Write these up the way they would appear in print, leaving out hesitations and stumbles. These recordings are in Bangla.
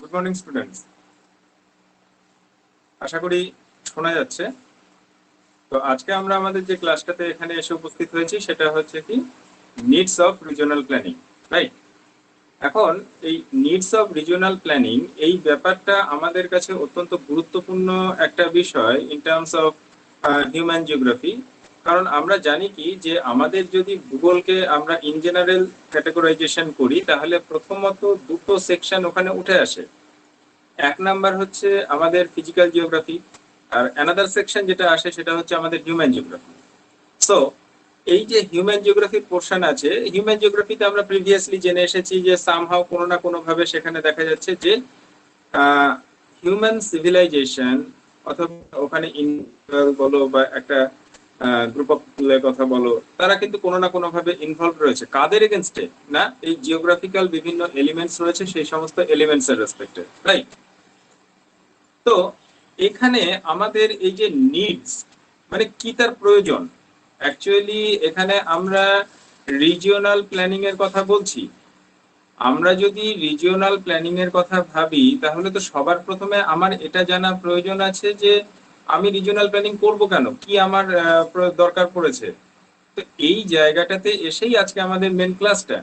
Good morning students. আশা করি শোনা যাচ্ছে। তো আজকে আমরা আমাদের যে ক্লাসটাতে এখানে এসে উপস্থিত হয়েছি সেটা হচ্ছে কি needs of regional planning, right? এখন এই নিডস অফ রিজিওনাল প্ল্যানিং এই ব্যাপারটা আমাদের কাছে অত্যন্ত গুরুত্বপূর্ণ একটা বিষয় in terms of human geography. কারণ আমরা জানি কি যে আমাদের যদি ভূগোলকে আমরা ইন জেনারেল ক্যাটেগরাইজেশন করি তাহলে প্রথমত দুটো সেকশন ওখানে উঠে আসে। এক নাম্বার হচ্ছে আমাদের ফিজিক্যাল জিওগ্রাফি, আর অ্যানাদার সেকশন যেটা আসে সেটা হচ্ছে আমাদের হিউম্যান জিওগ্রাফি। সো এই যে হিউম্যান জিওগ্রাফির পোর্শন আছে, হিউম্যান জিওগ্রাফিতে আমরা প্রিভিয়াসলি জেনে এসেছি যে সামহাও কোনো না কোনো ভাবে সেখানে দেখা যাচ্ছে যে হিউম্যান সিভিলাইজেশন অথবা ওখানে বলো বা একটা গ্রুপ অফ পিপলের কথা বলো, তারা কিন্তু কোনো না কোনো ভাবে ইনভলভ রয়েছে। কাদের এগেনস্টে? না, এই জিওগ্রাফিক্যাল বিভিন্ন এলিমেন্টস রয়েছে সেই সমস্ত এলিমেন্টস এর রেসপেক্টে, রাইট? তো এখানে আমাদের এই যে নিডস মানে কি তার প্রয়োজন, অ্যাকচুয়ালি এখানে আমরা রিজিওনাল প্ল্যানিং এর কথা বলছি। আমরা যদি রিজিওনাল প্ল্যানিং এর কথা ভাবি তাহলে তো সবার প্রথমে আমার এটা জানা প্রয়োজন আছে যে আমি রিজিওনাল প্ল্যানিং করব কেন, কি আমার দরকার পড়েছে। তো এই জায়গাটাতে এসেই আজকে আমাদের মেন ক্লাসটা।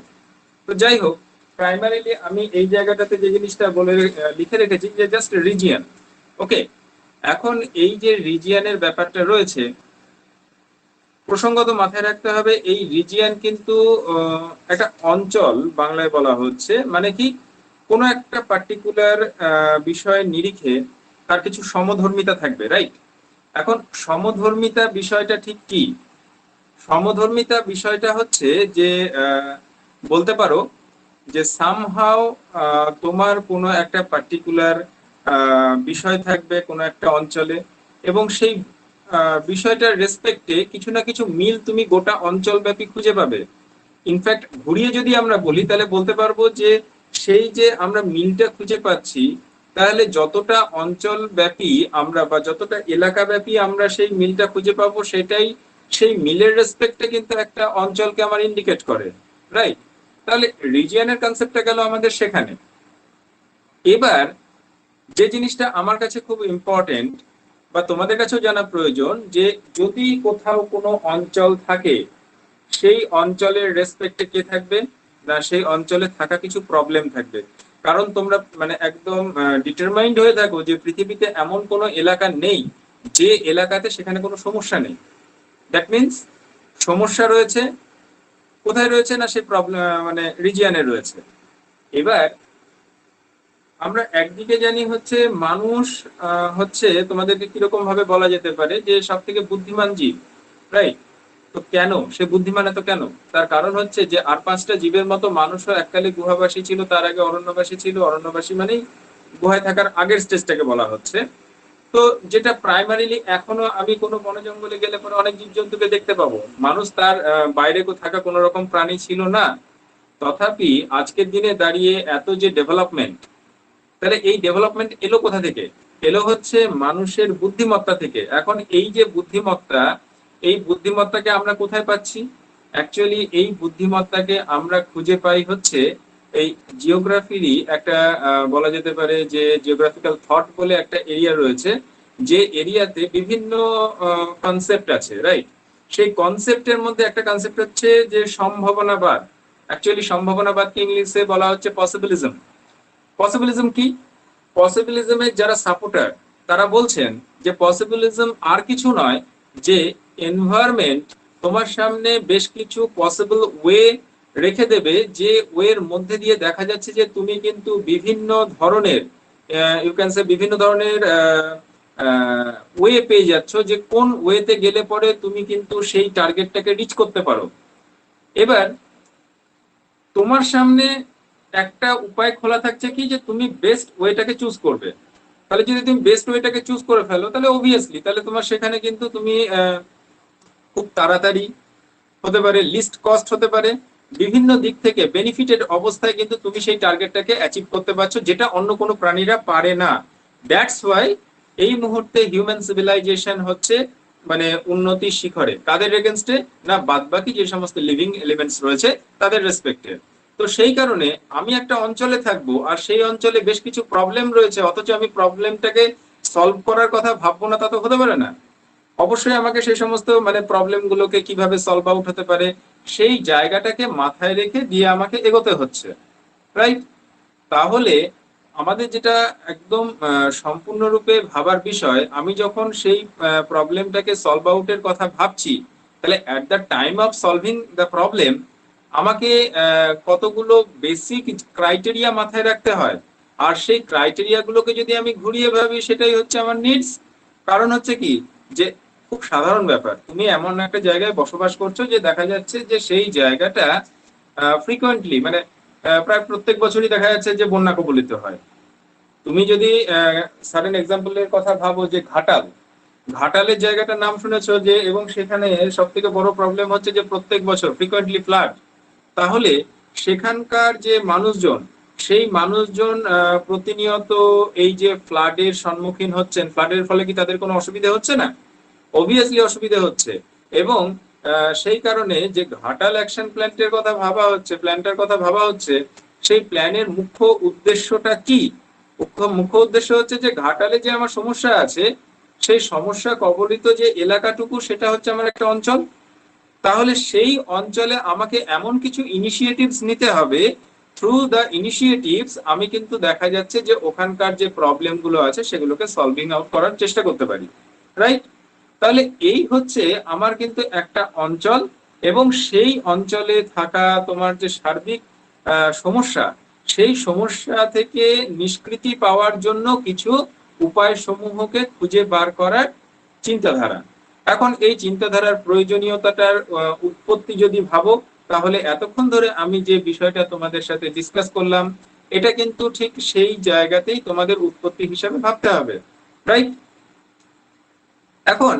তো যাই হোক, প্রাইমারিলি আমি এই জায়গাটাতে যে জিনিসটা বলে লিখে রেখেছি যে জাস্ট রিজিয়ন। ওকে, এখন এই যে রিজিয়নের ব্যাপারটা রয়েছে, প্রসঙ্গত মাথায় রাখতে হবে এই রিজিয়ন কিন্তু একটা অঞ্চল বাংলায় বলা হচ্ছে, মানে কি কোনো একটা পার্টিকুলার বিষয় নিরিখে তার কিছু সমধর্মিতা থাকবে, রাইট? এখন সমধর্মিতা বিষয়টা ঠিক কি? সমধর্মিতা বিষয়টা হচ্ছে যে বলতে পারো যে সামহাও তোমার কোনো একটা পার্টিকুলার বিষয় থাকবে কোনো একটা অঞ্চলে, এবং সেই বিষয়টার রেসপেক্টে কিছু না কিছু মিল তুমি গোটা অঞ্চল ব্যাপী খুঁজে পাবে। ইনফ্যাক্ট ঘুরিয়ে যদি আমরা বলি তাহলে বলতে পারবো যে সেই যে আমরা মিলটা খুঁজে পাচ্ছি, তাহলে যতটা অঞ্চল ব্যাপী আমরা বা যতটা এলাকা ব্যাপী আমরা সেই মিলটা খুঁজে পাবো, সেটাই সেই মিলের রেসপেক্টে কিন্তু একটা অঞ্চলকে আমার ইন্ডিকেট করে, রাইট? তাহলে রিজিয়নের কনসেপ্টটা গেল আমাদের সেখানে। এবার যে জিনিসটা আমার কাছে খুব ইম্পর্টেন্ট বা তোমাদের কাছেও জানা প্রয়োজন, যে যদি কোথাও কোনো অঞ্চল থাকে সেই অঞ্চলের রেসপেক্টে কে থাকবে, না সেই অঞ্চলে থাকা কিছু প্রবলেম থাকবে। কারণ তোমরা মানে একদম ডিটারমাইন্ড হয়ে থাকো যে পৃথিবীতে এমন কোনো এলাকা নেই যে এলাকাতে সেখানে কোনো সমস্যা নেই। দ্যাট মিনস সমস্যা রয়েছে কোথায় রয়েছে, না সেই প্রবলেম মানে রিজিয়নে রয়েছে। এবার আমরা একদিকে জানি হচ্ছে মানুষ হচ্ছে তোমাদেরকে কিরকম ভাবে বলা যেতে পারে যে সব থেকে বুদ্ধিমান জীব, রাইট? তো কেন সে বুদ্ধিমান এত কেন? তার কারণ হচ্ছে যে আর পাঁচটা জীবের মতো মানুষও এককালে গুহাবাসী ছিল, তার আগে অরণ্যবাসী ছিল। অরণ্যবাসী মানেই গুহায় থাকার আগের স্টেজটাকে বলা হচ্ছে। তো যেটা প্রাইমারিলি এখনো আমি কোনো বন জঙ্গলে গেলে পরে অনেক জীবজন্তুকে দেখতে পাবো, মানুষ তার বাইরে থাকা কোনো রকম প্রাণী ছিল না। তথাপি আজকের দিনে দাঁড়িয়ে এত যে ডেভেলপমেন্ট, তাহলে এই ডেভেলপমেন্ট এলো কোথা থেকে? এলো হচ্ছে মানুষের বুদ্ধিমত্তা থেকে। এখন এই যে বুদ্ধিমত্তা, এই বুদ্ধিমত্তাকে আমরা কোথায় পাচ্ছি? অ্যাকচুয়ালি এই বুদ্ধিমত্তাকে আমরা খুঁজে পাই হচ্ছে এই জিওগ্রাফিরই একটা বলা যেতে পারে যে জিওগ্রাফিক্যাল থট বলে একটা এরিয়া রয়েছে, যে এরিয়াতে বিভিন্ন কনসেপ্ট আছে, রাইট? সেই কনসেপ্টের মধ্যে একটা কনসেপ্ট হচ্ছে যে সম্ভাবনাবাদ। অ্যাকচুয়ালি সম্ভাবনাবাদকে ইংলিশে বলা হচ্ছে পসিবিলিজম। পসিবিলিজম কি? পসিবিলিজমের যারা সাপোর্টার তারা বলছেন যে পসিবিলিজম আর কিছু নয়, যে এনভায়রনমেন্ট তোমার সামনে বেশ কিছু পসিবল ওয়ে রেখে দেবে, যে ওয়ের মধ্যে দিয়ে দেখা যাচ্ছে যে তুমি কিন্তু বিভিন্ন ধরনের ইউ ক্যান সে বিভিন্ন ধরনের ওয়ে পেয়ে যাচ্ছ, যে কোন ওয়েতে গেলে পরে তুমি কিন্তু সেই টার্গেটটাকে রিচ করতে পারো। এবার তোমার সামনে একটা উপায় খোলা থাকছে কি, যে তুমি বেস্ট ওয়েটাকে চুজ করবে। তাহলে যদি তুমি বেস্ট ওয়েটাকে চুজ করে ফেলো তাহলে অবভিয়াসলি তাহলে তোমার সেখানে কিন্তু তুমি খুব তাড়াতাড়ি হতে পারে, লিস্ট কস্ট হতে পারে, বিভিন্ন দিক থেকে বেনিফিটেড অবস্থায় কিন্তু তুমি সেই টার্গেটটাকে অ্যাচিভ করতে পারছো, যেটা অন্য কোনো প্রাণীরা পারে না। দ্যাটস ওয়াই এই মুহূর্তে হিউম্যান সিভিলাইজেশন হচ্ছে মানে উন্নতির শিখরে। কাদের এগেনস্টে? না বাদবাকি যে সমস্ত লিভিং এলিমেন্টস রয়েছে তাদের রেসপেক্টে। তো সেই কারণে আমি একটা অঞ্চলে থাকবো আর সেই অঞ্চলে বেশ কিছু প্রবলেম রয়েছে, অথচ আমি প্রবলেমটাকে সলভ করার কথা ভাববো না, তা তো হতে পারে না। অবশ্যই আমাকে সেই সমস্ত মানে প্রবলেম গুলোকে কিভাবে সলভ আউট হতে পারে সেই জায়গাটাকে মাথায় রেখে দিয়ে আমাকে এগোতে হচ্ছে, রাইট? তাহলে আমাদের যেটা একদম সম্পূর্ণরূপে ভাবার বিষয়, আমি যখন সেই প্রবলেমটাকে সলভ আউটের কথা ভাবছি, তাহলে at the time of solving the problem আমাকে কতগুলো বেসিক ক্রাইটেরিয়া মাথায় রাখতে হয়। আর সেই ক্রাইটেরিয়া গুলোকে যদি আমি ঘুরিয়ে ভাবি, সেটাই হচ্ছে আমার নিডস। কারণ হচ্ছে কি, যে খুব সাধারণ ব্যাপার, তুমি এমন একটা জায়গায় বসবাস করছো যে দেখা যাচ্ছে যে সেই জায়গাটা ফ্রিকোয়েন্টলি মানে প্রায় প্রত্যেক বছরই দেখা যাচ্ছে যে বন্যা কবলিত হয়। তুমি যদি সাডেন এক্সাম্পলের কথা ভাবো, যে ঘাটাল, ঘাটালের জায়গাটার নাম শুনেছো যে, এবং সেখানে সব থেকে বড় প্রবলেম হচ্ছে যে প্রত্যেক বছর ফ্রিকোয়েন্টলি ফ্লাড। তাহলে সেখানকার যে মানুষজন, সেই মানুষজন প্রতিনিয়ত এই যে ফ্লাডের সম্মুখীন হচ্ছেন, ফ্লাডের ফলে কি তাদের কোনো অসুবিধা হচ্ছে না? অবভিয়াসলি অসুবিধা হচ্ছে। এবং সেই কারণে যে ঘাটাল অ্যাকশন প্ল্যান্টের কথা ভাবা হচ্ছে, প্ল্যানটার কথা ভাবা হচ্ছে, সেই প্ল্যানের মুখ্য উদ্দেশ্যটা কি? মুখ্য উদ্দেশ্য হচ্ছে যে ঘাটালে যে আমার সমস্যা আছে, সেই সমস্যা কবলিত যে এলাকাটুকু, সেটা হচ্ছে আমার একটা অঞ্চল। তাহলে সেই অঞ্চলে আমাকে এমন কিছু ইনিশিয়েটিভস নিতে হবে, থ্রু দ্য ইনিশিয়েটিভস আমি কিন্তু দেখা যাচ্ছে যে ওখানকার যে প্রবলেম গুলো আছে সেগুলোকে সলভিং আউট করার চেষ্টা করতে পারি, রাইট? তাহলে এই হচ্ছে আমার কিন্তু একটা অঞ্চল, এবং সেই অঞ্চলে থাকা তোমার যে সার্বিক সমস্যা, সেই সমস্যা থেকে নিষ্কৃতি পাওয়ার জন্য কিছু উপায় সমূহকে খুঁজে বার করার চিন্তাধারা। এখন এই চিন্তাধারার প্রয়োজনীয়তাটার উৎপত্তি যদি ভাবো, তাহলে এতক্ষণ ধরে আমি যে বিষয়টা তোমাদের সাথে ডিসকাস করলাম, এটা কিন্তু ঠিক সেই জায়গাতেই তোমাদের উৎপত্তি হিসাবে ভাবতে হবে, রাইট? এখন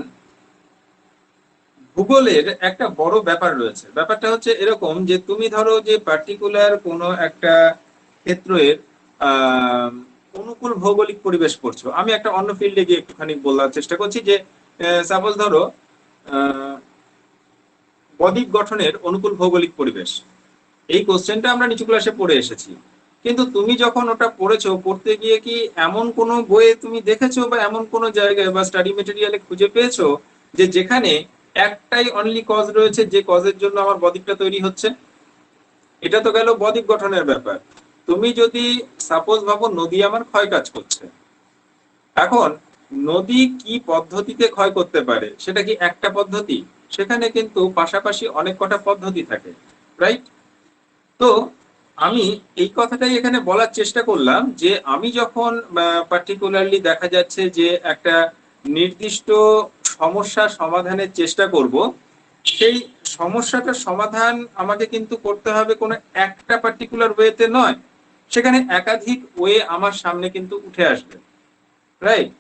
ভূগোলের একটা বড় ব্যাপার রয়েছে। ব্যাপারটা হচ্ছে এরকম যে তুমি ধরো যে পার্টিকুলার কোনো একটা ক্ষেত্রের আহ অনুকূল ভৌগোলিক পরিবেশ পড়ছো। আমি একটা অন্য ফিল্ডে গিয়ে একটুখানি বলার চেষ্টা করছি যে সাপোজ ধরো আহ বদ্বীপ গঠনের অনুকূল ভৌগোলিক পরিবেশ, এই কোশ্চেনটা আমরা নিচু ক্লাসে পড়ে এসেছি। কিন্তু তুমি যখন ওটা পড়েছো, পড়তে গিয়ে কি এমন কোনো বইয়ে তুমি দেখেছো বা এমন কোনো জায়গায় বা স্টাডি মেটেরিয়ালে খুঁজে পেয়েছো যে যেখানে একটাই অনলি কজ রয়েছে, যে কজের জন্য আমার বদ্বীপটা তৈরি হচ্ছে? এটা তো গেল বদ্বীপ গঠনের ব্যাপার। তুমি যদি সাপোজ ভাবো নদী আমার ক্ষয় কাজ করছে, এখন নদী কি পদ্ধতিতে ক্ষয় করতে পারে, সেটা কি একটা পদ্ধতি? সেখানে কিন্তু পাশাপাশি অনেক কটা পদ্ধতি থাকে, রাইট? তো আমি এই কথাটাই এখানে বলার চেষ্টা করলাম যে আমি যখন পার্টিকুলারলি দেখা যাচ্ছে যে একটা নির্দিষ্ট সমস্যা সমাধানের চেষ্টা করব, সেই সমস্যাটার সমাধান আমাকে কিন্তু করতে হবে কোনো একটা পার্টিকুলার ওয়েতে নয়, সেখানে একাধিক ওয়ে আমার সামনে কিন্তু উঠে আসবে, রাইট?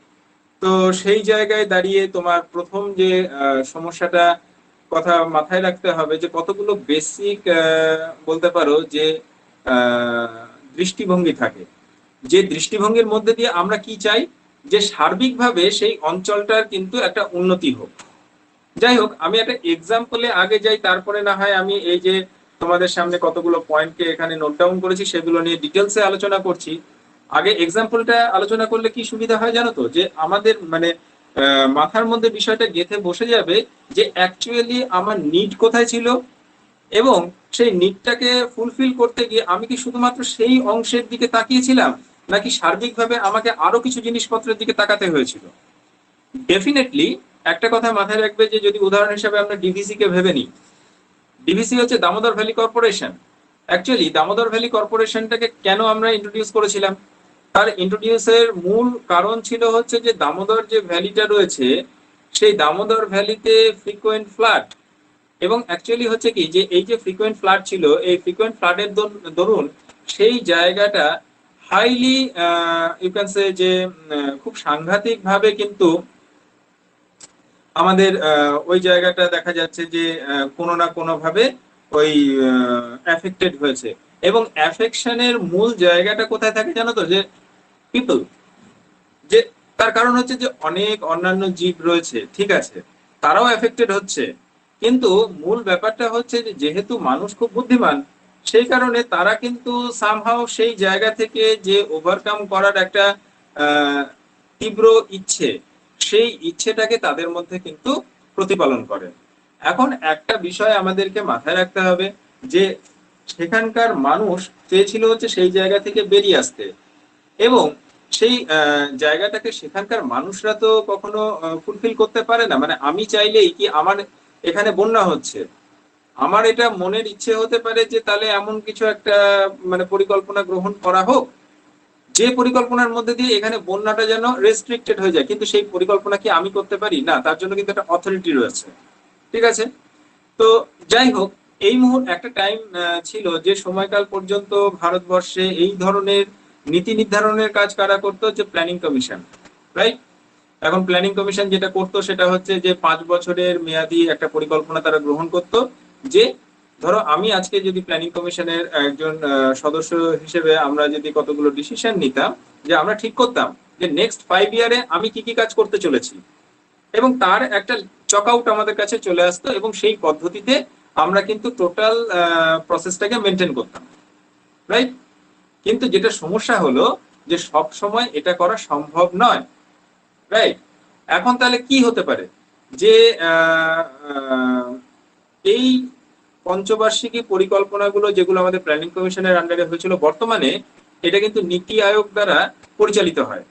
তো সেই জায়গায় দাঁড়িয়ে তোমার প্রথম যে সমস্যাটা কথা মাথায় রাখতে হবে, যে কতগুলো বেসিক বলতে পারো যে আহ, দৃষ্টিভঙ্গি থাকে, যে দৃষ্টিভঙ্গির মধ্যে দিয়ে আমরা কি চাই, যে সার্বিকভাবে সেই অঞ্চলটার কিন্তু একটা উন্নতি হোক। যাই হোক, আমি একটা এক্সাম্পলে আগে যাই, তারপরে না হয় আমি এই যে তোমাদের সামনে কতগুলো পয়েন্টকে এখানে নোট ডাউন করেছি সেগুলো নিয়ে ডিটেলসে আলোচনা করছি। আগে এক্সাম্পলটা আলোচনা করলে কি সুবিধা হয় জানো তো, যে আমাদের মানে মাথার মধ্যে বিষয়টা গেঁথে বসে যাবে যে অ্যাকচুয়ালি আমার নিড কোথায় ছিল, এবং সেই নিডটাকে ফুলফিল করতে গিয়ে আমি কি শুধুমাত্র সেই অংশের দিকে তাকিয়েছিলাম, নাকি সার্বিকভাবে আমাকে আরো কিছু জিনিসপত্রের দিকে তাকাতে হয়েছিল। ডেফিনেটলি একটা কথা মাথায় রাখবে, যে যদি উদাহরণ হিসেবে আমরা ডিভিসি কে ভেবে নিই, ডিভিসি হচ্ছে Damodar valley corporation. Actually Damodar valley কর্পোরেশনটাকে কেন আমরা ইন্ট্রোডিউস করেছিলাম? তার ইন্ট্রোডিউসের মূল কারণ ছিল হচ্ছে যে দামোদর যে ভ্যালিটা রয়েছে, সেই দামোদর ভ্যালিতে ফ্রিকোয়েন্ট ফ্লাড, এবং অ্যাকচুয়ালি হচ্ছে কি, যে এই যে ফ্রিকোয়েন্ট ফ্লাড ছিল, এই ফ্রিকোয়েন্ট ফ্লাডের দরুন সেই জায়গাটা হাইলি ইউ ক্যান সে যে খুব সাংঘাতিক ভাবে কিন্তু আমাদের ওই জায়গাটা দেখা যাচ্ছে যে কোনো না কোনো ভাবে ওই এফেক্টেড হয়েছে। এবং অ্যাফেকশনের মূল জায়গাটা কোথায় থাকে জানো তো, যে পিপল। যে তার কারণ হচ্ছে যে অনেক অন্যান্য জীব রয়েছে, ঠিক আছে, তারাও এফেক্টেড হচ্ছে, কিন্তু মূল ব্যাপারটা হচ্ছে যে যেহেতু মানুষ খুব বুদ্ধিমান, সেই কারণে তারা কিন্তু সামহাও সেই জায়গা থেকে যে ওভারকাম করার একটা তীব্র ইচ্ছে, সেই ইচ্ছেটাকে তাদের মধ্যে কিন্তু প্রতিপালন করে। এখন একটা বিষয় আমাদেরকে মাথায় রাখতে হবে যে সেখানকার মানুষ চেয়েছিল হচ্ছে সেই জায়গা থেকে বেরিয়ে আসতে, এবং সেই জায়গাটাকে সেখানকার মানুষরা তো কখনো ফুলফিল করতে পারে না। মানে আমি চাইলেই কি আমার এখানে বন্যা হচ্ছে, আমার এটা মনের ইচ্ছে হতে পারে যে তাহলে এমন কিছু একটা মানে পরিকল্পনা গ্রহণ করা হোক যে পরিকল্পনার মধ্যে দিয়ে এখানে বন্যাটা যেন রেস্ট্রিক্টেড হয়ে যায়। কিন্তু সেই পরিকল্পনা কি আমি করতে পারি? না, তার জন্য কিন্তু একটা অথরিটি রয়েছে। ঠিক আছে? তো যাই হোক, এই মুহূর্তে একটা টাইম ছিল যে সময়কাল পর্যন্ত ভারতবর্ষে এই ধরনের নীতি নির্ধারণের কাজ কারা করতো? যে প্ল্যানিং কমিশন, রাইট? এখন প্ল্যানিং কমিশন যেটা করতো সেটা হচ্ছে যে 5 বছরের মেয়াদি একটা পরিকল্পনা তারা গ্রহণ করতো। যে ধরো আমি আজকে যদি প্ল্যানিং কমিশনের একজন সদস্য হিসেবে আমরা যদি কতগুলো ডিসিশন নিতাম, যে আমরা ঠিক করতাম যে নেক্সট 5 ইয়ারে আমি কি কি কাজ করতে চলেছি, এবং তার একটা চক আউট আমাদের কাছে চলে আসতো, এবং সেই পদ্ধতিতে আমরা কিন্তু টোটাল প্রসেসটাকে মেনটেন করতাম, রাইট? কিন্তু যেটা সমস্যা হলো যে সব সময় এটা করা সম্ভব নয়, রাইট? এখন তাহলে কি হতে পারে? যে এই পঞ্চবার্ষিকী পরিকল্পনাগুলো যেগুলো আমাদের প্ল্যানিং কমিশনের আন্ডারে হয়েছিল, বর্তমানে এটা কিন্তু নীতি আয়োগ দ্বারা পরিচালিত হয়।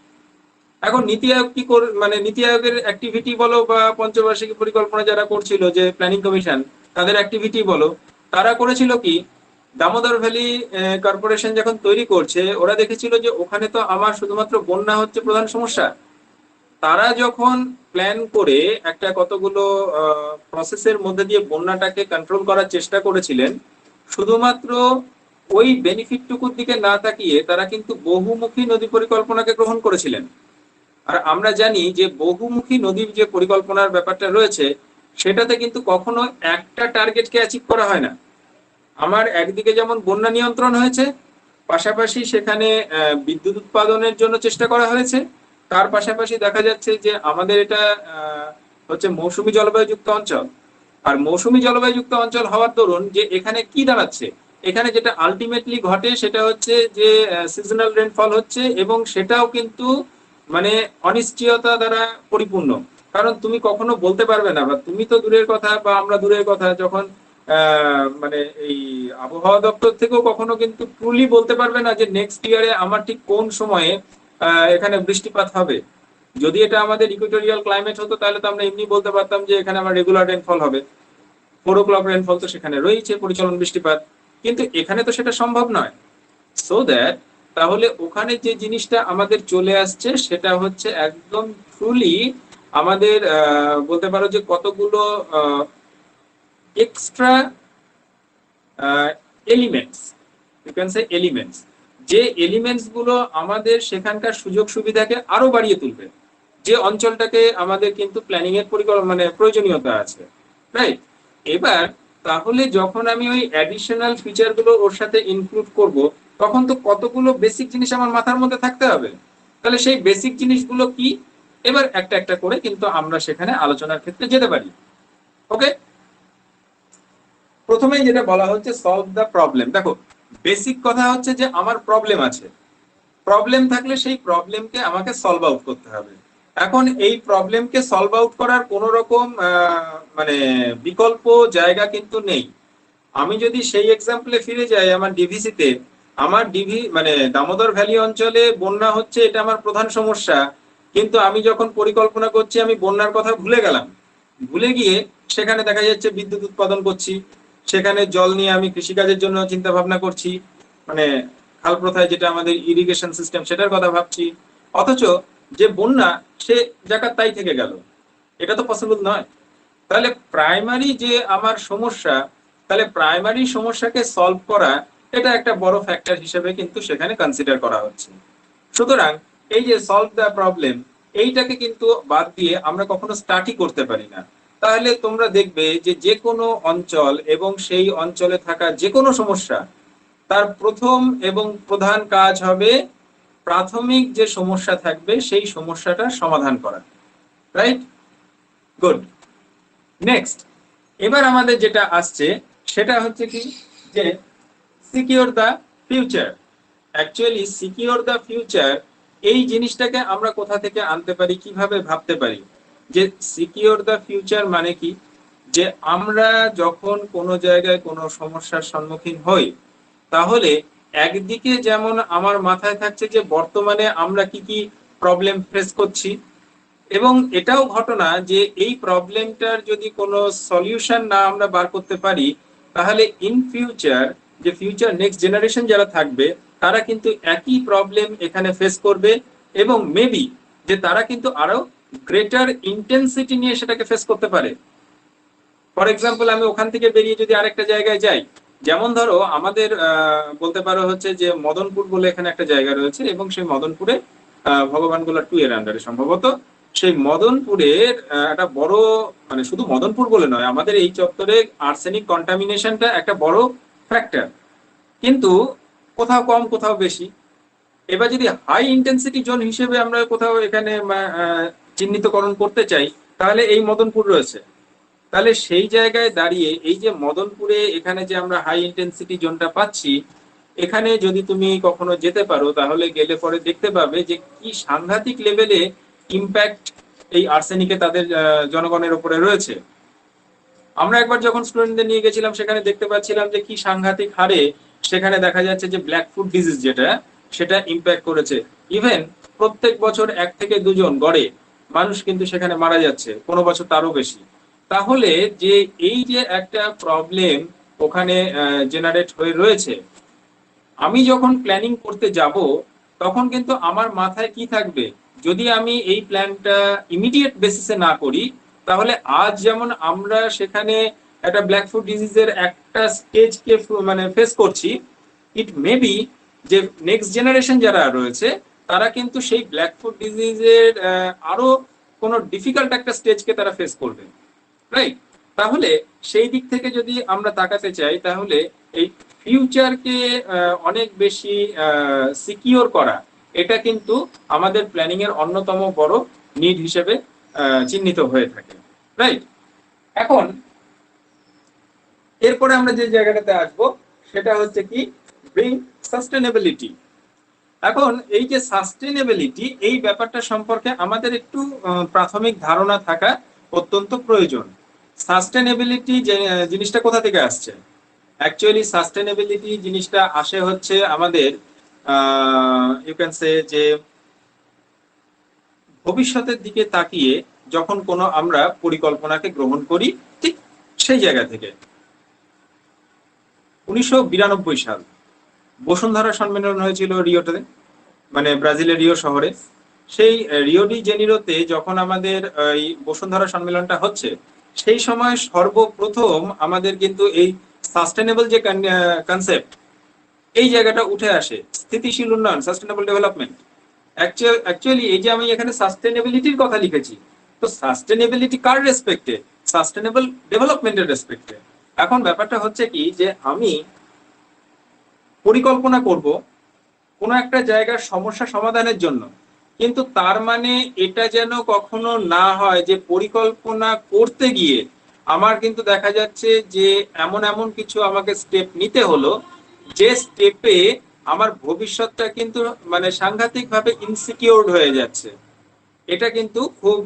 এখন নীতি আয়োগ কি মানে নীতি আয়োগের অ্যাক্টিভিটি বলো বা পঞ্চবার্ষিকী পরিকল্পনা যারা করছিল যে প্ল্যানিং কমিশন, তাদের অ্যাক্টিভিটি বলো, তারা করেছিল কি? দামোদর ভ্যালি কর্পোরেশন যখন তৈরি করছে, ওরা দেখেছিল যে ওখানে তো আমার শুধুমাত্র বন্যা হচ্ছে প্রধান সমস্যা। তারা যখন প্ল্যান করে একটা কতগুলো প্রসেসের মধ্যে দিয়ে বন্যাটাকে কন্ট্রোল করার চেষ্টা করেছিলেন, শুধুমাত্র ওই বেনিফিটটুকুর দিকে না তাকিয়ে তারা কিন্তু বহুমুখী নদী পরিকল্পনাকে গ্রহণ করেছিলেন। আর আমরা জানি যে বহুমুখী নদীর যে পরিকল্পনার ব্যাপারটা রয়েছে, সেটাতে কিন্তু কখনো একটা টার্গেটকে অ্যাচিভ করা হয় না। আমার একদিকে যেমন বন্যা নিয়ন্ত্রণ হয়েছে, পাশাপাশি সেখানে বিদ্যুৎ উৎপাদনের জন্য চেষ্টা করা হয়েছে, তার পাশাপাশি দেখা যাচ্ছে যে আমাদের এটা হচ্ছে মৌসুমী জলবায়ুযুক্ত অঞ্চল। আর মৌসুমী জলবায়ুযুক্ত অঞ্চল হওয়ার দরুন যে এখানে কি দাঁড়াচ্ছে, এখানে যেটা আলটিমেটলি ঘটে সেটা হচ্ছে যে সিজনাল রেনফল হচ্ছে, এবং সেটাও কিন্তু মানে অনিশ্চয়তা দ্বারা পরিপূর্ণ। কারণ তুমি কখনো বলতে পারবে না, বা তুমি তো দূরের কথা বা আমরা দূরের কথা, যখন মানে এই আবহাওয়া দপ্তর থেকেও কখনো কিন্তু ট্রুলি বলতে পারবে না যে নেক্সট ইয়ারে আমার ঠিক কোন সময়ে এখানে বৃষ্টিপাত হবে। যদি এটা আমাদের ইকুয়েটোরিয়াল ক্লাইমেট হতো তাহলে তো আমরা এমনি বলতে পারতাম যে এখানে আমার রেগুলার রেনফল হবে, 4 o'clock রেনফল তো সেখানে রয়েছে, পরিচলন বৃষ্টিপাত। কিন্তু এখানে তো সেটা সম্ভব নয়। সো দ্যাট তাহলে ওখানে যে জিনিসটা আমাদের চলে আসছে সেটা হচ্ছে একদম ট্রুলি আমাদের বলতে পারো যে কতগুলো extra elements, you can say elements, যে এলিমেন্টস গুলো আমাদের সেখানকার সুযোগ সুবিধাকে আরো বাড়িয়ে তুলবে, যে অঞ্চলটাকে আমাদের কিন্তু প্ল্যানিং এর পরিকল্পনা মানে প্রয়োজনীয়তা আছে, রাইট? এবার তাহলে যখন আমি ওই অ্যাডিশনাল ফিচার গুলো ওর সাথে ইনক্লুড করব, তখন তো কতগুলো বেসিক জিনিস আমার মাথার মধ্যে থাকতে হবে। তাহলে সেই বেসিক জিনিসগুলো কি? এবার একটা একটা করে কিন্তু আমরা সেখানে আলোচনার ক্ষেত্রে যেতে পারি। ওকে, প্রথমেই যেটা বলা হচ্ছে সলভ দ্য প্রবলেম। দেখো, বেসিক কথা হচ্ছে যে আমার প্রবলেম আছে, প্রবলেম থাকলে সেই প্রবলেমকে আমাকে সলভ আউট করতে হবে। এখন এই প্রবলেমকে সলভ আউট করার কোন রকম মানে বিকল্প জায়গা কিন্তু নেই। আমি যদি সেই এক্সাম্পলে ফিরে যাই, আমার ডিভিসিতে, আমার ডিভি মানে দামোদর ভ্যালি অঞ্চলে বন্যা হচ্ছে, এটা আমার প্রধান সমস্যা। কিন্তু আমি যখন পরিকল্পনা করছি আমি বন্যার কথা ভুলে গেলাম, ভুলে গিয়ে সেখানে দেখা যাচ্ছে বিদ্যুৎ উৎপাদন করছি, সেখানে জল নিয়ে আমি কৃষিকাজের জন্য চিন্তা ভাবনা করছি, মানে খাল প্রথায় যেটা আমাদের ইরিগেশন সিস্টেম সেটার কথা ভাবছি। অথচ যে বন্যা, সে জায়গা তাই থেকে গেল, এটা তো পসিবল নয়। তাহলে প্রাইমারি যে আমার সমস্যা, তাহলে প্রাইমারি সমস্যাকে সলভ করা, এটা একটা বড় ফ্যাক্টর হিসেবে কিন্তু সেখানে কনসিডার করা হচ্ছে। সুতরাং এই যে সলভ দ্য প্রবলেম, এইটাকে কিন্তু বাদ দিয়ে আমরা কখনো স্টার্টই করতে পারি না। তাহলে তোমরা দেখবে যে যে কোনো অঞ্চল এবং সেই অঞ্চলে থাকা যে কোনো সমস্যা, তার প্রথম এবং প্রধান কাজ হবে প্রাথমিক যে সমস্যা থাকবে সেই সমস্যাটা সমাধান করা, রাইট? গুড। নেক্সট, এবার আমাদের যেটা আসছে সেটা হচ্ছে কি, যে secure the future. Actually secure the future এই জিনিসটাকে আমরা কোথা থেকে আনতে পারি, কিভাবে ভাবতে পারি? যে সিকিউর দ্য ফিউচার মানে কি, যে আমরা যখন কোনো জায়গায় কোনো সমস্যার সম্মুখীন হই, তাহলে একদিকে যেমন আমার মাথায় থাকছে যে বর্তমানে আমরা কি কি প্রবলেম ফেস করছি, এবং এটাও ঘটনা যে এই প্রবলেমটার যদি কোনো সলিউশন না আমরা বার করতে পারি, তাহলে ইন ফিউচার যে ফিউচার নেক্সট জেনারেশন যারা থাকবে, তারা কিন্তু একই প্রবলেম এখানে ফেস করবে, এবং মেবি যে তারা কিন্তু আরো গ্রেটার ইন্টেন্সিটি নিয়ে সেটাকে ফেস করতে পারে। ফর এক্সাম্পল, আমি ওখান থেকে বেরিয়ে যদি আরেকটা জায়গায় যাই, যেমন ধরো আমাদের বলতে পারো হচ্ছে যে মদনপুর বলে এখানে একটা জায়গা রয়েছে, এবং সেই মদনপুরে ভগবান গোলা 2 এর আন্ডারে সম্ভবত, সেই মদনপুরের একটা বড়, মানে শুধু মদনপুর বলে নয়, আমাদের এই চত্বরে আর্সেনিক কন্টামিনেশনটা একটা বড় ফ্যাক্টর, কিন্তু কোথাও কম কোথাও বেশি। এবার যদি হাই ইন্টেন্সিটি জোন হিসেবে আমরা কোথাও এখানে চিহ্নিতকরণ করতে চাই, তাহলে এই মদনপুর রয়েছে। তাহলে সেই জায়গায় দাঁড়িয়ে এই যে মদনপুরে এখানে যে আমরা হাই ইন্টেন্সিটি জোনটা পাচ্ছি, এখানে যদি তুমি কখনো যেতে পারো, তাহলে গেলে পরে দেখতে পাবে যে কি সাংঘাতিক লেভেলে ইম্প্যাক্ট এই আর্সেনিকে তাদের জনগণের উপরে রয়েছে। আমরা একবার যখন স্টুডেন্টদের নিয়ে গেছিলাম, সেখানে দেখতে পাচ্ছিলাম যে কি সাংঘাতিক হারে সেখানে দেখা যাচ্ছে যে ব্ল্যাক ফুট ডিজিজ যেটা, সেটা ইম্প্যাক্ট করেছে। ইভেন প্রত্যেক বছর 1 থেকে 2 জন গড়ে মানুষ কিন্তু সেখানে মারা যাচ্ছে, কোনো বছর তারও বেশি। তাহলে যে এই যে একটা প্রবলেম ওখানে জেনারেট হয়ে রয়েছে, আমি যখন প্ল্যানিং করতে যাব, তখন কিন্তু আমার মাথায় কি থাকবে, যদি আমি এই প্ল্যানটা ইমিডিয়েট বেসিসে না করি, তাহলে আজ যেমন আমরা সেখানে একটা ব্ল্যাক ফুট ডিজিজের একটা স্টেজকে মানে ফেস করছি, ইট মে বি যে নেক্সট জেনারেশন যারা রয়েছে, তারা কিন্তু সেই ব্ল্যাক ফুট ডিজিজের আরো কোনো ডিফিকাল্ট একটা স্টেজকে তারা ফেস করবে, রাইট? তাহলে সেই দিক থেকে যদি আমরা তাকাতে চাই, তাহলে এই ফিউচারকে অনেক বেশি সিকিউর করা, এটা কিন্তু আমাদের প্ল্যানিং এর অন্যতম বড় নিড হিসেবে চিহ্নিত হয়ে থাকে, রাইট? এখন এরপরে আমরা যে জায়গাটাতে আসবো, সেটা হচ্ছে কি, ব্রিং সাস্টেনেবিলিটি। এখন এই যে সাস্টেনেবিলিটি, এই ব্যাপারটা সম্পর্কে আমাদের একটু প্রাথমিক ধারণা থাকা অত্যন্ত প্রয়োজন। সাস্টেনেবিলিটি জিনিসটা কোথা থেকে আসছে? অ্যাকচুয়ালি সাস্টেনেবিলিটি জিনিসটা আসে হচ্ছে আমাদের ইউ ক্যান সে যে ভবিষ্যতের দিকে তাকিয়ে যখন কোনো আমরা পরিকল্পনাকে গ্রহণ করি, ঠিক সেই জায়গা থেকে। 1992 সাল বসুন্ধরা সম্মেলন হয়েছিল রিওতে, মানে ব্রাজিলের রিও শহরে। সেই রিও ডি জেনিরোতে যখন আমাদের এই বসুন্ধরা সম্মেলনটা হচ্ছে, সেই সময় সর্বপ্রথম আমাদের কিন্তু এই সাস্টেনেবল যে কনসেপ্ট, এই জায়গাটা উঠে আসে, স্থিতিশীল উন্নয়ন, সাস্টেনেবল ডেভেলপমেন্ট। অ্যাকচুয়ালি এই যে আমি এখানে সাস্টেনেবিলিটির কথা লিখেছি, তো সাস্টেনেবিলিটি কার রেসপেক্টে? সাস্টেনেবল ডেভেলপমেন্টের রেসপেক্টে। এখন ব্যাপারটা হচ্ছে কি, যে আমি পরিকল্পনা করব কোনো একটা জায়গার সমস্যা সমাধানের জন্য, কিন্তু তার মানে এটা যেন কখনো না হয় যে পরিকল্পনা করতে গিয়ে আমার কিন্তু দেখা যাচ্ছে যে এমন এমন কিছু আমাকে স্টেপ নিতে হলো, যে স্টেপে আমার ভবিষ্যৎটা কিন্তু মানে সাংঘাতিক ভাবে ইনসিকিউরড হয়ে যাচ্ছে। এটা কিন্তু খুব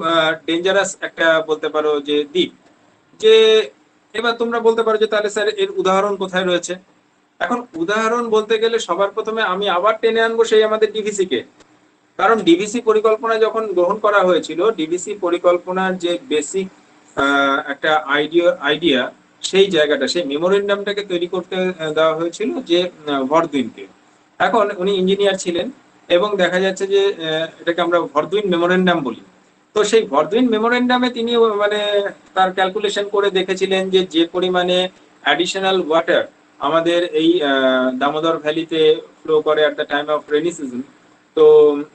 ডেঞ্জারাস একটা বলতে পারো যে দিক। যে এবার তোমরা বলতে পারো যে তাহলে স্যার এর উদাহরণ কোথায় রয়েছে? এখন উদাহরণ বলতে গেলে সবার প্রথমে আমি আবার টেনে আনবো সেই আমাদের ডিভিসি কে। কারণ ডিভিসি পরিকল্পনা যখন গ্রহণ করা হয়েছিল, ডিভিসি পরিকল্পনার যে বেসিক একটা আইডিয়া, সেই জায়গাটা, সেই মেমোরেন্ডামটাকে তৈরি করতে দেওয়া হয়েছিল যে ভরদুইনকে। এখন উনি ইঞ্জিনিয়ার ছিলেন, এবং দেখা যাচ্ছে যে এটাকে আমরা ভরদুইন মেমোরেন্ডাম বলি। তো সেই ভরদুইন মেমোরেন্ডামে তিনি মানে তার ক্যালকুলেশন করে দেখেছিলেন যে যে পরিমাণে অ্যাডিশনাল ওয়াটার আমাদের এই দামোদর ভ্যালিতে ফ্লো করে at the time of rainy season, তো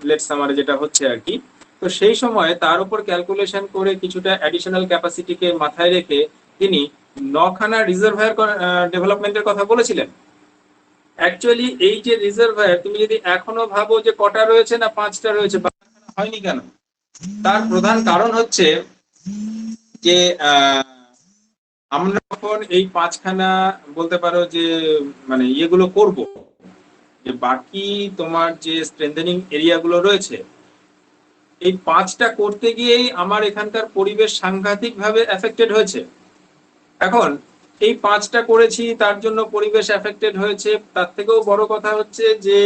লেট সামারে যেটা হচ্ছে আর কি, তো সেই সময় তার উপর ক্যালকুলেশন করে কিছুটা অ্যাডিশনাল ক্যাপাসিটিকে মাথায় রেখে তিনি 9খানা রিজার্ভায়ার ডেভেলপমেন্টের কথা বলেছিলেন। অ্যাকচুয়ালি এই যে রিজার্ভায়ার, তুমি যদি এখনো ভাবো যে কটা রয়েছে না 5টা রয়েছে, হয়নি কেন, তার প্রধান কারণ হচ্ছে যে আমরা যখন এই পাঁচখানা বলতে পারো যে মানে ইয়েগুলো করব, যে বাকি তোমার যে স্ট্রেংথেনিং এরিয়াগুলো রয়েছে, এই পাঁচটা করতে গিয়েই আমার এখানকার পরিবেশ সাংঘাতিক ভাবে এফেক্টেড হয়েছে। এখন এই পাঁচটা করেছি তার জন্য পরিবেশ এফেক্টেড হয়েছে, তার থেকেও বড় কথা হচ্ছে যে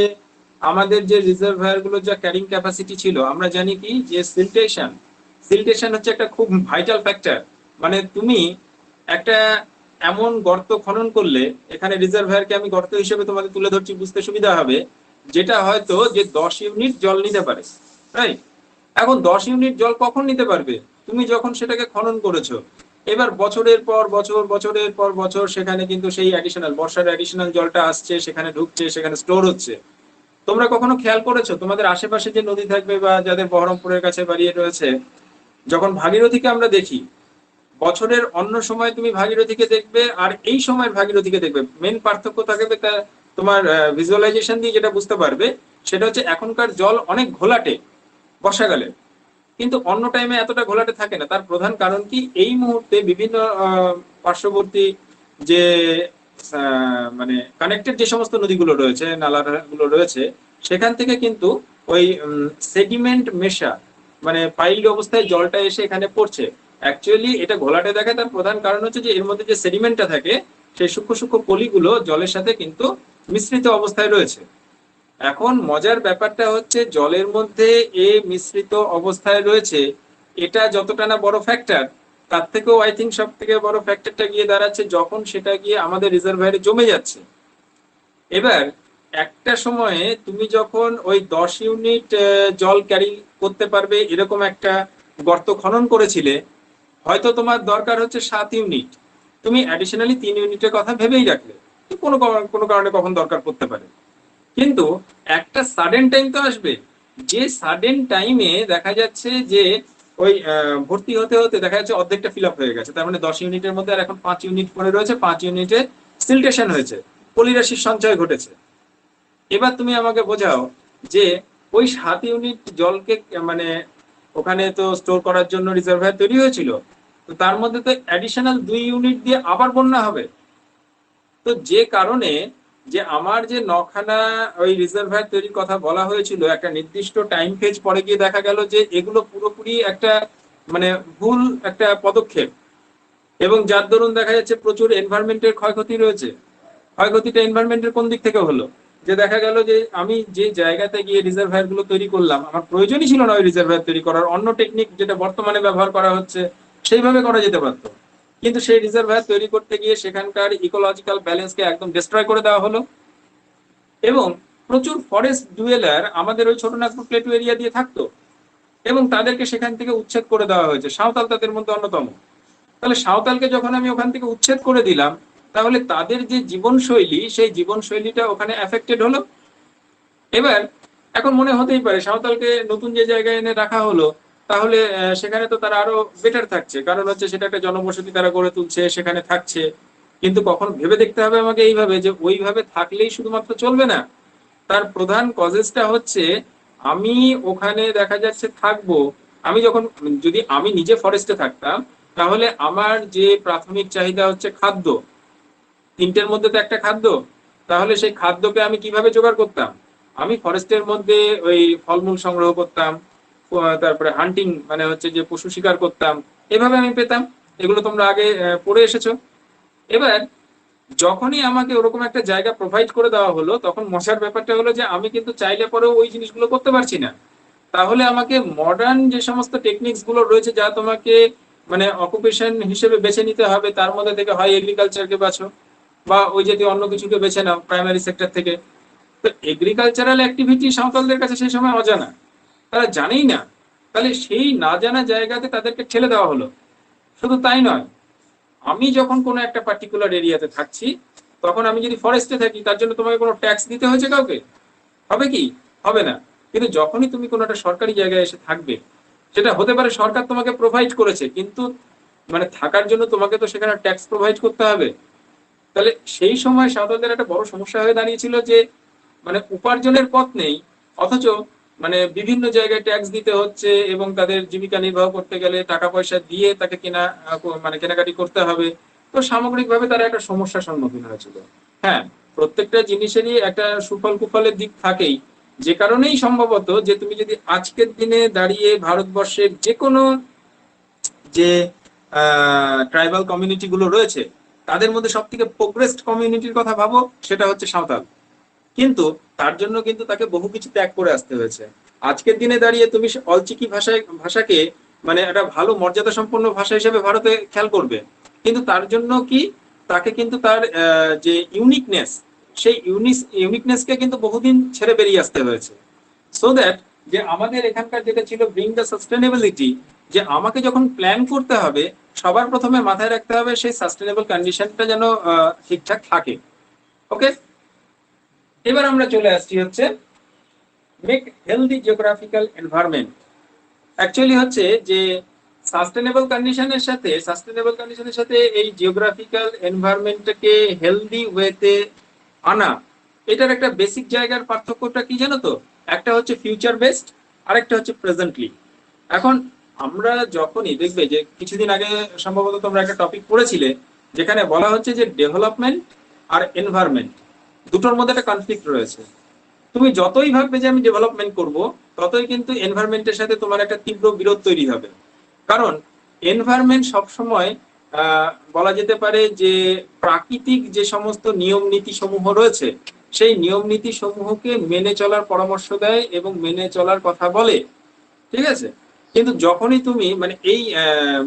আমাদের যে রিজার্ভায়ার গুলো যা ক্যারিং ক্যাপাসিটি ছিল, আমরা জানি কি যে সিলটেশন, সিলটেশন হচ্ছে একটা খুব ভাইটাল ফ্যাক্টর। মানে তুমি একটা এমন গর্ত খনন করলে, এখানে রিজার্ভায়ারকে আমি গর্ত হিসেবে তোমাদের তুলে ধরছি বুঝতে সুবিধা হবে, যেটা হয়তো যে 10 ইউনিট জল নিতে পারে, রাইট? এখন 10 ইউনিট জল কখন নিতে পারবে? তুমি যখন সেটাকে খনন করেছো। এবার বছরের পর বছর, বছরের পর বছর সেখানে কিন্তু সেই অ্যাডিশনাল বর্ষার অ্যাডিশনাল জলটা আসছে, সেখানে ঢুকছে, সেখানে স্টোর হচ্ছে। তোমরা কখনো খেয়াল করেছো তোমাদের আশেপাশে যে নদী থাকবে বা যাদের বহরমপুরের কাছে বাড়িয়ে রয়েছে, যখন ভাগীরথীকে আমরা দেখি, বছরের অন্য সময় তুমি ভাগীরথীকে দেখবে আর এই সময়ের ভাগীরথীকে দেখবে, মেন পার্থক্য থাকবে তা তোমার ভিজুয়ালাইজেশন দিয়ে যেটা বুঝতে পারবে, সেটা হচ্ছে এখনকার জল অনেক ঘোলাটে বর্ষাকালে, কিন্তু অন্য টাইমে এতটা ঘোলাটে থাকে না। তার প্রধান কারণ কি, এই মুহূর্তে বিভিন্ন পার্শ্ববর্তী যে মানে কানেক্টেড যে সমস্ত নদীগুলো রয়েছে, নালাগুলো রয়েছে, সেখান থেকে কিন্তু ওই সেডিমেন্ট মেশা, মানে পাইলড অবস্থায় জলটা এসে এখানে পড়ছে। অ্যাকচুয়ালি এটা ঘোলাটে দেখায়, তার প্রধান কারণ হচ্ছে যে এর মধ্যে যে সেডিমেন্টটা থাকে, সেই সূক্ষ্ম সূক্ষ্ম পলিগুলো জলের সাথে কিন্তু মিশ্রিত অবস্থায় রয়েছে। এখন মজার ব্যাপারটা হচ্ছে জলের মধ্যে এ মিশ্রিত অবস্থায় রয়েছে, এটা যতটা না বড় ফ্যাক্টর, তার থেকেও আই থিঙ্ক সব থেকে বড় ফ্যাক্টরটা গিয়ে দাঁড়াচ্ছে যখন সেটা গিয়ে আমাদের রিজার্ভায়ারে জমে যাচ্ছে। এবার একটা সময়ে তুমি যখন ওই 10 ইউনিট জল ক্যারি করতে পারবে এরকম একটা গর্ত খনন করেছিলে, হয়তো তোমার দরকার হচ্ছে 7 ইউনিট, তুমি অ্যাডিশনালি 3 ইউনিটের কথা ভেবেই রাখলে, কোনো কোনো কারণে কখন দরকার পড়তে পারে। কিন্তু একটা সাডেন টাইম তো আসবে, যে সাডেন টাইমে দেখা যাচ্ছে যে ওই ভর্তি হতে হতে দেখা যাচ্ছে অর্ধেকটা ফিল আপ হয়ে গেছে, তার মানে 10 ইউনিটের মধ্যে আর এখন 5 ইউনিট পড়ে রয়েছে, 5 ইউনিটে সিলটেশন হয়েছে, পলিরাশির সঞ্চয় ঘটেছে। এবার তুমি আমাকে বোঝাও যে ওই 7 ইউনিট জলকে মানে ওখানে তো স্টোর করার জন্য রিজার্ভায়ার তৈরি হয়েছিল, তো তার মধ্যে তো অ্যাডিশনাল 2 ইউনিট দিয়ে আবার বন্যা হবে। তো যে কারণে যে আমার যে 9খানা ওই রিজার্ভায়ার তৈরির কথা বলা হয়েছিল, একটা নির্দিষ্ট টাইম ফেজ পরে গিয়ে দেখা গেল যে এগুলো পুরোপুরি একটা মানে ভুল একটা পদক্ষেপ, এবং যার দরুন দেখা যাচ্ছে প্রচুর এনভায়রনমেন্টের ক্ষয়ক্ষতি রয়েছে। ক্ষয়ক্ষতিটা এনভায়রনমেন্টের কোন দিক থেকে হলো, যে দেখা গেল যে আমি যে জায়গাতে গিয়ে রিজার্ভায়ার গুলো তৈরি করলাম, আমার প্রয়োজনই ছিল না ওই রিজার্ভায়ার তৈরি করার, অন্য টেকনিক যেটা বর্তমানে ব্যবহার করা হচ্ছে সেইভাবে করা যেতে পারতো, কিন্তু সেই রিজার্ভায়ার তৈরি করতে গিয়ে সেখানকার ইকোলজিক্যাল ব্যালেন্সকে একদম ডিস্ট্রয় করে দেওয়া হলো। এবং প্রচুর ফরেস্ট ডুয়েলার আমাদের ওই ছোটনাগপুর প্লেটু এরিয়া দিয়ে থাকতো, এবং তাদেরকে সেখান থেকে উচ্ছেদ করে দেওয়া হয়েছে, সাঁওতাল তাদের মধ্যে অন্যতম। তাহলে সাঁওতালকে যখন আমি ওখান থেকে উচ্ছেদ করে দিলাম, তাহলে তাদের যে জীবনশৈলী, সেই জীবনশৈলীটা ওখানে এফেক্টেড হলো। এবার এখন মনে হতেই পারে সাঁওতালকে নতুন যে জায়গায় এনে রাখা হলো, তাহলে সেখানে তো তারা আরো বেটার থাকছে, কারণ হচ্ছে সেটা একটা জনবসতি তারা গড়ে তুলছে, সেখানে থাকছে। কিন্তু কখন ভেবে দেখতে হবে আমাকে এইভাবে, যে ওইভাবে থাকলেই শুধুমাত্র চলবে না, তার প্রধান কজেসটা হচ্ছে আমি ওখানে দেখা যাচ্ছে থাকবো। আমি যখন, যদি আমি নিজে ফরেস্টে থাকতাম, তাহলে আমার যে প্রাথমিক চাহিদা হচ্ছে খাদ্য, তিনটের মধ্যে তো একটা খাদ্য, তাহলে সেই খাদ্যকে আমি কিভাবে জোগাড় করতাম? আমি ফরেস্টের মধ্যে ওই ফলমূল সংগ্রহ করতাম, তারপরে হান্টিং মানে হচ্ছে যে পশু শিকার করতাম, এভাবে আমি পেতাম। এগুলো তোমরা আগে পড়ে এসেছো। এবার যখনই আমাকে ওরকম একটা জায়গা প্রোভাইড করে দেওয়া হলো, তখন মজার ব্যাপারটা হলো যে আমি কিন্তু চাইলে পরেও ওই জিনিসগুলো করতে পারছি না। তাহলে আমাকে মডার্ন যে সমস্ত টেকনিক্স গুলো রয়েছে, যা তোমাকে মানে অকুপেশন হিসেবে বেছে নিতে হবে, তার মধ্যে থেকে হয় এগ্রিকালচারকে বাছো বা ওই জাতীয় অন্য কিছুকে বেছে নাও প্রাইমারি সেক্টর থেকে। তো এগ্রিকালচারাল অ্যাক্টিভিটি সাঁওতালদের কাছে সেই সময় অজানা, তারা জানেই না। তাহলে সেই না জানা জায়গাতে তাদেরকে ঠেলে দেওয়া হলো। শুধু তাই নয়, আমি যখন কোনো একটা পার্টিকুলার এরিয়াতে থাকছি, তখন আমি যদি ফরেস্টে থাকি, তার জন্য তোমাকে কোনো ট্যাক্স দিতে হয়েছে কাউকে? হবে কি? হবে না। কিন্তু যখনই তুমি কোনো একটা সরকারি জায়গায় এসে থাকবে, সেটা হতে পারে সরকার তোমাকে প্রোভাইড করেছে, কিন্তু মানে থাকার জন্য তোমাকে তো সেখানে ট্যাক্স প্রোভাইড করতে হবে। তাহলে সেই সময় সাঁওতালদের একটা বড় সমস্যা হয়ে দাঁড়িয়েছিল যে মানে উপার্জনের পথ নেই, অথচ মানে বিভিন্ন জায়গায় ট্যাক্স দিতে হচ্ছে, এবং তাদের জীবিকা নির্বাহ করতে গেলে টাকা পয়সা দিয়ে তাকে কেনা মানে কেনাকাটি করতে হবে। তো সামগ্রিকভাবে তারা একটা সমস্যার সম্মুখীন হয়েছিল। হ্যাঁ, প্রত্যেকটা জিনিসেরই একটা সুফল কুফলের দিক থাকেই, যে কারণেই সম্ভবত যে তুমি যদি আজকের দিনে দাঁড়িয়ে ভারতবর্ষের যে কোনো যে ট্রাইবাল কমিউনিটি গুলো রয়েছে তাদের মধ্যে সব থেকে প্রোগ্রেসড কমিউনিটির কথা ভাবো, সেটা হচ্ছে সাঁওতাল। কিন্তু তার জন্য কিন্তু তাকে বহু কিছু ত্যাগ করে আসতে হয়েছে। আজকের দিনে দাঁড়িয়ে তুমি অলচিকি ভাষাকে মানে একটা ভালো মর্যাদা সম্পন্ন ভাষা হিসেবে ভারতে খেয়াল করবে, কিন্তু তার জন্য কি তাকে কিন্তু তার যে ইউনিকনেস, সেই ইউনিকনেসকে কিন্তু বহুদিন ছেড়ে বেরিয়ে আসতে হয়েছে। সো দ্যাট যে আমাদের এখানকার যেটা ছিল ব্রিং দ্য সাস্টেনেবিলিটি, যে আমাকে যখন প্ল্যান করতে হবে সবার প্রথমে মাথায় রাখতে হবে সেই সাস্টেনেবল কন্ডিশনটা যেন ঠিকঠাক থাকে। ওকে, এবার আমরা চলে আসছি হচ্ছে make healthy geographical environment. Actually হচ্ছে যে সাস্টেনেবল কন্ডিশনের সাথে এই জিওগ্রাফিক্যাল এনভায়রনমেন্টটাকে হেলদি ওয়েতে আনা, এটার একটা বেসিক জায়গার পার্থক্যটা কি জানো তো? একটা হচ্ছে ফিউচার বেসড, আরেকটা হচ্ছে প্রেজেন্টলি। এখন আমরা যখনই দেখবে যে কিছুদিন আগে সম্ভবত তোমরা একটা টপিক পড়েছিলে যেখানে বলা হচ্ছে যে ডেভেলপমেন্ট আর এনভায়রনমেন্ট দুটোর মধ্যে একটা কনফ্লিক্ট রয়েছে। তুমি যতই ভাববে যে আমি ডেভেলপমেন্ট করব, ততই কিন্তু এনভায়রনমেন্টের সাথে তোমার একটা তীব্র বিরোধ তৈরি হবে। কারণ এনভায়রনমেন্ট সবসময় বলা যেতে পারে যে প্রাকৃতিক যে সমস্ত নিয়ম নীতি সমূহ রয়েছে সেই নিয়ম নীতি সমূহকে মেনে চলার পরামর্শ দেয় এবং মেনে চলার কথা বলে, ঠিক আছে? কিন্তু যখনই তুমি মানে এই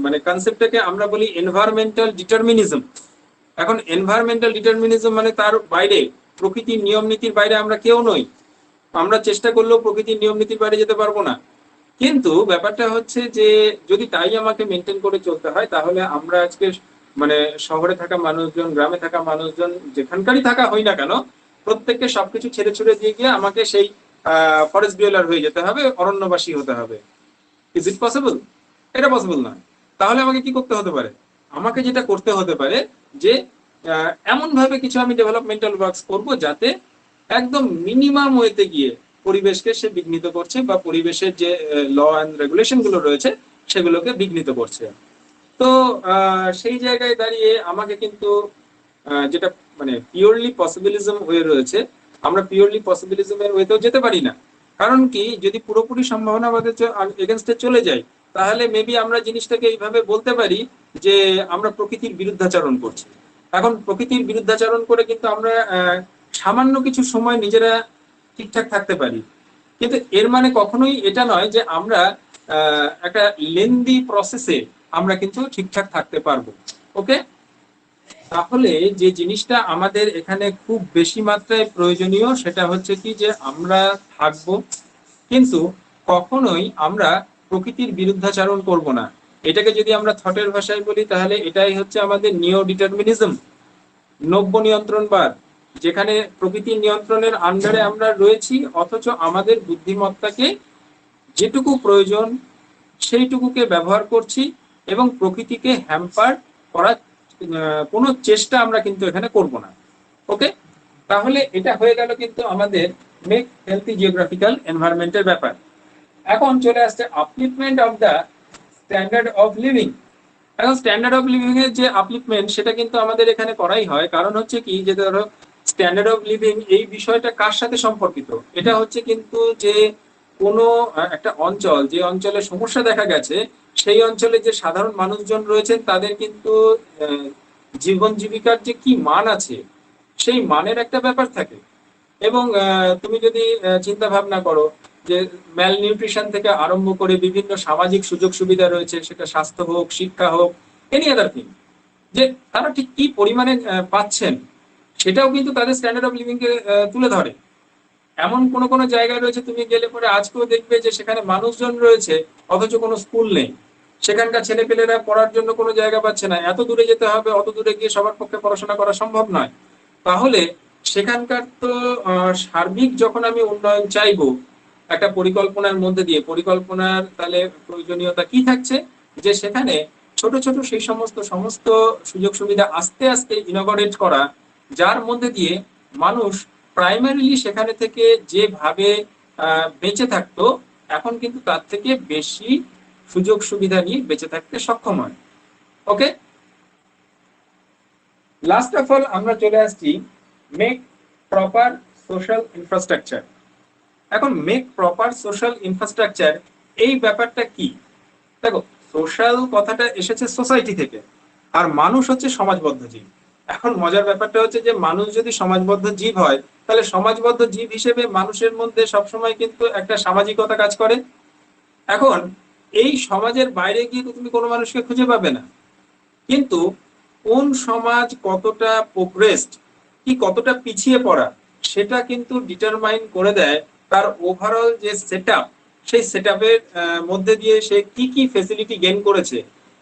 মানে কনসেপ্টটাকে আমরা বলি এনভায়রনমেন্টাল ডিটারমিনিজম। এখন এনভায়রনমেন্টাল ডিটারমিনিজম মানে তার বাইরে, প্রকৃতির নিয়ম নীতির বাইরে আমরা কেউ নই। আমরা চেষ্টা করলেও প্রকৃতির নিয়ম নীতির বাইরে যেতে পারবো না। কিন্তু ব্যাপারটা হচ্ছে যে যদি তাই আমাকে মেনটেন করে চলতে হয়, তাহলে আমরা আজকে মানে শহরে থাকা মানুষজন, গ্রামে থাকা মানুষজন, যেখানকারই থাকা হই না কেন, প্রত্যেককে সবকিছু ছেড়ে ছুড়ে দিয়ে গিয়ে আমাকে সেই ফরেস্ট ডিওলার হয়ে যেতে হবে, অরণ্যবাসী হতে হবে। Is it possible? এটা পসিবল না। তাহলে আমাকে কি করতে হতে পারে? আমাকে যেটা করতে হতে পারে যে এমন ভাবে কিছু আমি ডেভেলপমেন্টাল ওয়ার্কস করব যাতে একদম মিনিমাম ওয়েতে গিয়ে পরিবেশকে সে বিঘ্নিত করছে, বা পরিবেশের যে ল অ্যান্ড রেগুলেশন গুলো রয়েছে সেগুলোকে বিঘ্নিত করছে। তো সেই জায়গায় দাঁড়িয়ে আমাকে কিন্তু যেটা মানে পিওরলি পসিবিলিজম হয়ে রয়েছে, আমরা পিওরলি পসিবিলিজমের ওয়েতেও যেতে পারি না। কারণ কি, যদি পুরোপুরি সম্ভাবনাবাদের এগেনস্টে চলে যাই, তাহলে মেবি আমরা জিনিসটাকে এইভাবে বলতে পারি যে আমরা প্রকৃতির বিরুদ্ধাচরণ করছি। এখন প্রকৃতির বিরুদ্ধাচরণ করে কিন্তু আমরা সামান্য কিছু সময় নিজেরা ঠিকঠাক থাকতে পারি, কিন্তু এর মানে কখনোই এটা নয় যে আমরা একটা লেন্দি প্রসেসে আমরা কিন্তু ঠিকঠাক থাকতে পারবো। ওকে, তাহলে যে জিনিসটা আমাদের এখানে খুব বেশি মাত্রায় প্রয়োজনীয় সেটা হচ্ছে কি, যে আমরা থাকবো কিন্তু কখনোই আমরা প্রকৃতির বিরুদ্ধাচরণ করব না। এটাকে যদি আমরা থটের ভাষায় বলি তাহলে এটাই হচ্ছে আমাদের নিও ডিটারমিনিজম, নব্য নিয়ন্ত্রণবাদ, যেখানে প্রকৃতির নিয়ন্ত্রণের আন্ডারে আমরা রয়েছি, অথচ আমাদের বুদ্ধিমত্তাকে যেটুকু প্রয়োজন সেইটুকুকে ব্যবহার করছি, এবং প্রকৃতিকে হ্যাম্পার করার কোনো চেষ্টা আমরা কিন্তু এখানে করব না। ওকে, তাহলে এটা হয়ে গেল কিন্তু আমাদের মেক হেলথি জিওগ্রাফিক্যাল এনভায়রনমেন্টের ব্যাপার। এখন চলে আসছে upliftment of the standard of living. এখন স্ট্যান্ডার্ড অফ লিভিং এর যে আপলিফমেন্ট সেটা কিন্তু আমাদের এখানে করাই হয়। কারণ হচ্ছে কি, যে ধরো স্ট্যান্ডার্ড অফ লিভিং এই বিষয়টা কার সাথে সম্পর্কিত? এটা হচ্ছে কিন্তু যে কোনো একটা অঞ্চল, যে অঞ্চলে সমস্যা দেখা গেছে সেই অঞ্চলে যে সাধারণ মানুষজন রয়েছেন তাদের কিন্তু জীবন জীবিকার যে কি মান আছে সেই মানের একটা ব্যাপার থাকে। এবং তুমি যদি চিন্তা ভাবনা করো যে ম্যাল নিউট্রিশন থেকে আরম্ভ করে বিভিন্ন সামাজিক সুযোগ সুবিধা রয়েছে, সেটা স্বাস্থ্য হোক, শিক্ষা হোক, এনি আদার থিং, যে তারা ঠিক কি পরিমাণে পাচ্ছেন সেটাও কিন্তু তাদের স্ট্যান্ডার্ড অফ লিভিং কে তুলে ধরে। এমন কোন কোন জায়গায় রয়েছে তুমি গেলে পরে আজকেও দেখবে যে সেখানে মানুষজন রয়েছে অথচ কোনো স্কুল নেই, সেখানকার ছেলেপেলেরা পড়ার জন্য কোনো জায়গা পাচ্ছে না, এত দূরে যেতে হবে, অত দূরে গিয়ে সবার পক্ষে পড়াশোনা করা সম্ভব নয়। তাহলে সেখানকার তো সার্বিক যখন আমি উন্নয়ন চাইবো একটা পরিকল্পনার মধ্যে দিয়ে, পরিকল্পনার তাহলে প্রয়োজনীয়তা কি থাকছে, যে সেখানে ছোট ছোট সেই সমস্ত সমস্ত সুযোগ সুবিধা আস্তে আস্তে ইনগরেট করা, যার মধ্যে দিয়ে মানুষ প্রাইমারিলি সেখানে থেকে যেভাবে বেঁচে থাকতো এখন কিন্তু তার থেকে বেশি সুযোগ সুবিধা নিয়ে বেঁচে থাকতে সক্ষম হয়। ওকে, লাস্ট অফ অল আমরা চলে আসছি মেক প্রপার সোশ্যাল ইনফ্রাস্ট্রাকচার। এখন মেক প্রপার সোশ্যাল ইনফ্রাস্ট্রাকচার এই ব্যাপারটা কি? দেখো, সোশ্যাল কথাটা এসেছে সোসাইটি থেকে, আর মানুষ হচ্ছে সমাজবদ্ধ জীব। এখন মজার ব্যাপারটা হচ্ছে যে মানুষ যদি সমাজবদ্ধ জীব হয়, তাহলে সমাজবদ্ধ জীব হিসেবে মানুষের মধ্যে সবসময় কিন্তু একটা সামাজিকতা কাজ করে। এখন এই সমাজের বাইরে গিয়ে তো তুমি কোনো মানুষকে খুঁজে পাবে না, কিন্তু কোন সমাজ কতটা প্রোগ্রেসড কি কতটা পিছিয়ে পড়া সেটা কিন্তু ডিটারমাইন করে দেয় তার ওভারঅল যে সেটআপ, সেই সেটআপের মধ্যে দিয়ে সে কি কি ফেসিলিটি গেইন করেছে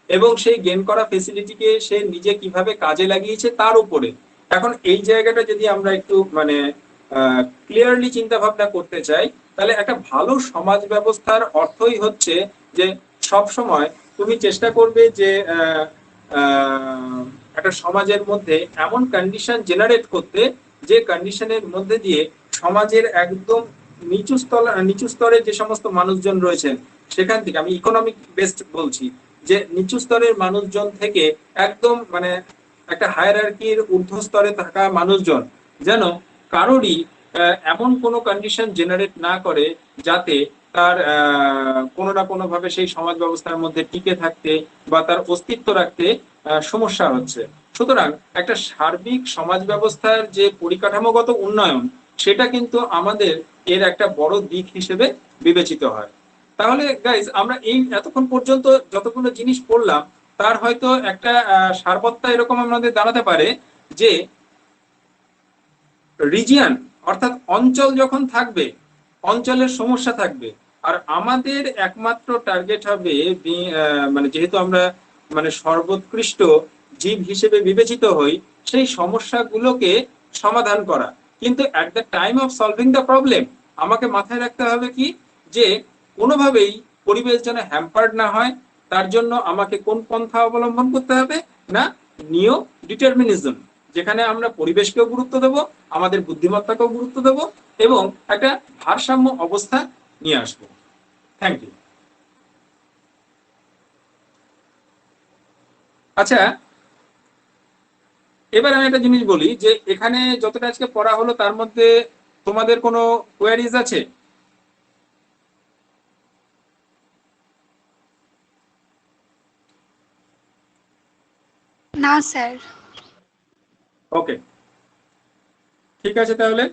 এবং সেই গেইন করা ফেসিলিটিকে সে নিজে কিভাবে কাজে লাগিয়েছে তার উপরে। এখন এই জায়গাটা যদি আমরা একটু মানে ক্লিয়ারলি চিন্তা ভাবনা করতে চাই, তাহলে একটা ভালো সমাজ ব্যবস্থার অর্থই হচ্ছে যে সব সময় তুমি চেষ্টা করবে যে আহ, একটা সমাজের মধ্যে এমন কন্ডিশন জেনারেট করতে, যে কন্ডিশনের মধ্যে দিয়ে সমাজের একদম নিচু স্তরে যে সমস্ত মানুষজন রয়েছেন সেখান থেকে, আমি ইকোনমিক বেসড বলছি, যে নিচু স্তরের মানুষজন থেকে একদম মানে একটা হায়ারার্কির ঊর্ধ্ব স্তরে থাকা মানুষজন যেন কারোরই এমন কোনো কন্ডিশন জেনারেট না করে যাতে তার কোনো না কোনো ভাবে সেই সমাজ ব্যবস্থার মধ্যে টিকে থাকতে বা তার অস্তিত্ব রাখতে সমস্যা হচ্ছে। সুতরাং একটা সার্বিক সমাজ ব্যবস্থার যে পরিকাঠামোগত উন্নয়ন, সেটা কিন্তু আমাদের এর একটা বড় দিক হিসেবে বিবেচিত হয়। তাহলে গাইজ, আমরা এই এতক্ষণ পর্যন্ত যতগুলো জিনিস পড়লাম, তার হয়তো একটা সারবত্তা এরকম আমাদের দাঁড়াতে পারে যে রিজিয়ন অর্থাৎ অঞ্চল যখন থাকবে, অঞ্চলের সমস্যা থাকবে, আর আমাদের একমাত্র টার্গেট হবে মানে যেহেতু আমরা মানে সর্বোৎকৃষ্ট জীব হিসেবে বিবেচিত হই, সেই সমস্যাগুলোকে সমাধান করা। কিন্তু at the time of solving the problem আমাকে মাথায় রাখতে হবে কি, যে কোনোভাবেই পরিবেশ যেন হ্যাম্পার্ড না হয়। তার জন্য আমাকে কোন পন্থা অবলম্বন করতে হবে না, নিও ডিটারমিনিজম, যেখানে আমরা পরিবেশকেও গুরুত্ব দেব, আমাদের বুদ্ধিমত্তাকেও গুরুত্ব দেব এবং একটা ভারসাম্য অবস্থা নিয়ে আসবো। Thank you. আচ্ছা, এবার আমি একটা জিনিস বলি যে এখানে যতটা আজকে পড়া হলো তার মধ্যে তোমাদের কোনো কোয়ারিজ আছে? না স্যার। ওকে, ঠিক আছে তাহলে।